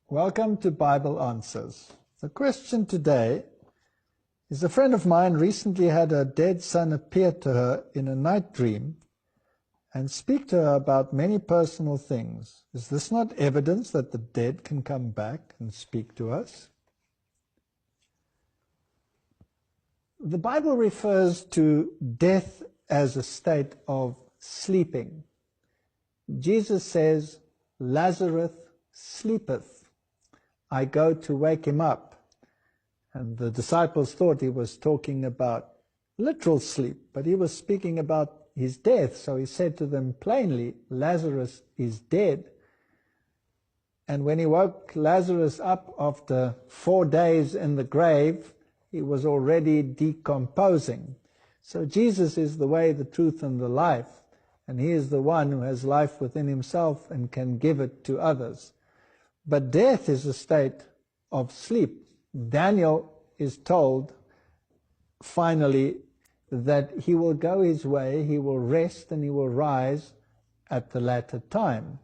Welcome to Bible Answers. The question today is: a friend of mine recently had her dead son appear to her in a night dream and speak to her about many personal things. Is this not evidence that the dead can come back and speak to us? The Bible refers to death as a state of sleeping. Jesus says, "Lazarus sleepeth. I go to wake him up." And the disciples thought he was talking about literal sleep, but he was speaking about his death. So he said to them plainly, "Lazarus is dead." And when he woke Lazarus up after 4 days in the grave, he was already decomposing. So Jesus is the way, the truth, and the life. And he is the one who has life within himself and can give it to others. But death is a state of sleep. Daniel is told, finally, that he will go his way, he will rest, and he will rise at the latter time.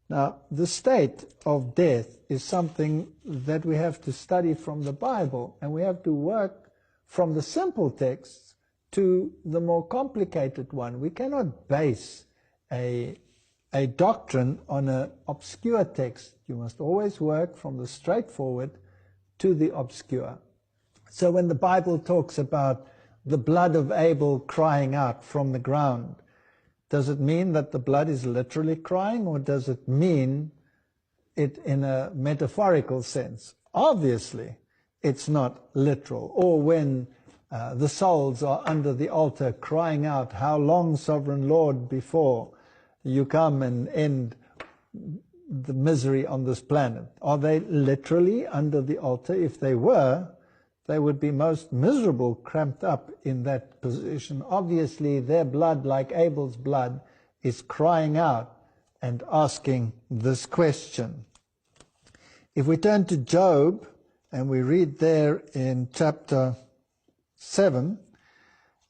Now, the state of death is something that we have to study from the Bible, and we have to work from the simple texts to the more complicated one. We cannot base a doctrine on an obscure text. You must always work from the straightforward to the obscure. So when the Bible talks about the blood of Abel crying out from the ground, does it mean that the blood is literally crying, or does it mean it in a metaphorical sense? Obviously, it's not literal. Or when the souls are under the altar crying out, "How long, sovereign Lord, before you come and end the misery on this planet?" Are they literally under the altar? If they were, they would be most miserable, cramped up in that position. Obviously, their blood, like Abel's blood, is crying out and asking this question. If we turn to Job, and we read there in chapter 7,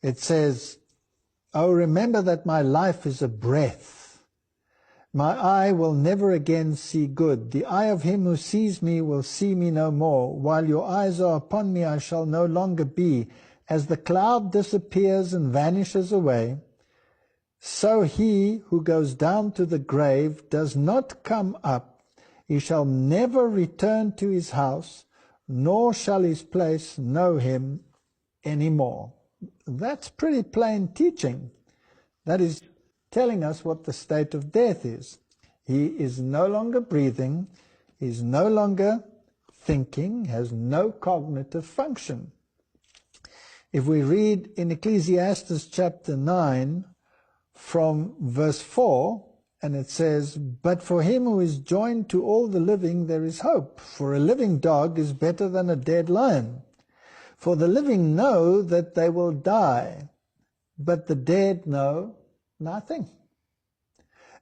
it says, "Oh, remember that my life is a breath. My eye will never again see good. The eye of him who sees me will see me no more. While your eyes are upon me, I shall no longer be. As the cloud disappears and vanishes away, so he who goes down to the grave does not come up. He shall never return to his house, nor shall his place know him anymore." That's pretty plain teaching. That is telling us what the state of death is. He is no longer breathing, he's no longer thinking, has no cognitive function. If we read in Ecclesiastes chapter 9 from verse 4, and it says, "But for him who is joined to all the living there is hope, for a living dog is better than a dead lion. For the living know that they will die, but the dead know nothing.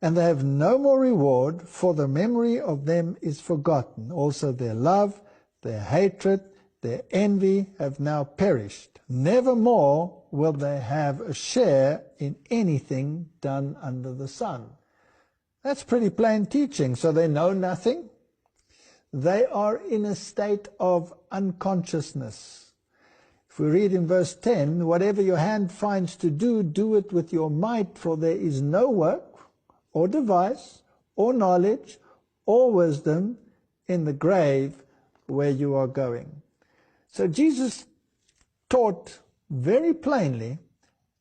And they have no more reward, for the memory of them is forgotten. Also their love, their hatred, their envy have now perished. Nevermore will they have a share in anything done under the sun." That's pretty plain teaching. So they know nothing. They are in a state of unconsciousness. If we read in verse 10, "Whatever your hand finds to do, do it with your might, for there is no work or device or knowledge or wisdom in the grave where you are going." So Jesus taught very plainly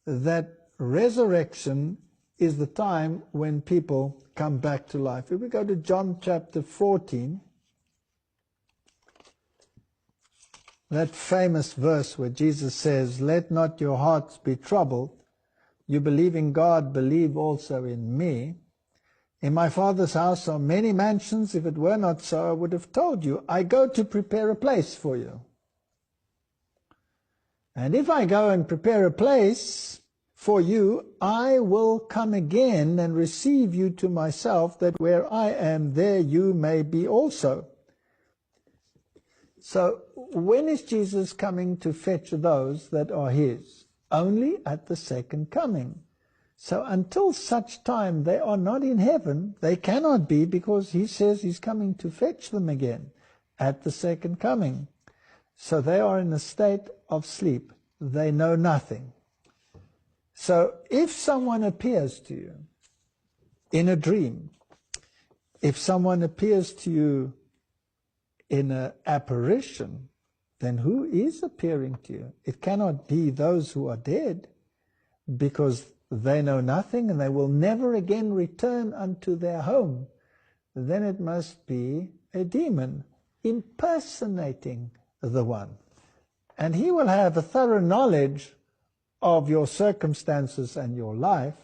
that resurrection is the time when people come back to life. If we go to John chapter 14, that famous verse where Jesus says, "Let not your hearts be troubled. You believe in God, believe also in me. In my Father's house are many mansions. If it were not so, I would have told you. I go to prepare a place for you. And if I go and prepare a place for you, I will come again and receive you to myself, that where I am, there you may be also." So when is Jesus coming to fetch those that are his? Only at the second coming. So until such time they are not in heaven, they cannot be, because he says he's coming to fetch them again at the second coming. So they are in a state of sleep. They know nothing. So if someone appears to you in a dream, if someone appears to you in an apparition, then who is appearing to you? It cannot be those who are dead, because they know nothing and they will never again return unto their home. Then it must be a demon impersonating the one. And he will have a thorough knowledge of your circumstances and your life,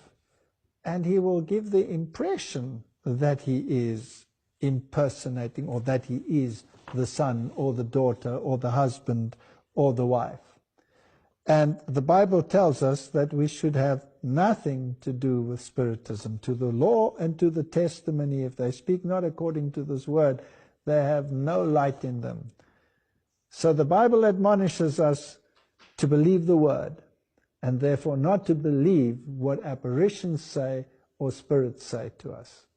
and he will give the impression that he is impersonating, or that he is the son or the daughter or the husband or the wife. And the Bible tells us that we should have nothing to do with spiritism. To the law and to the testimony, if they speak not according to this word, they have no light in them. So the Bible admonishes us to believe the word, and therefore not to believe what apparitions say or spirits say to us.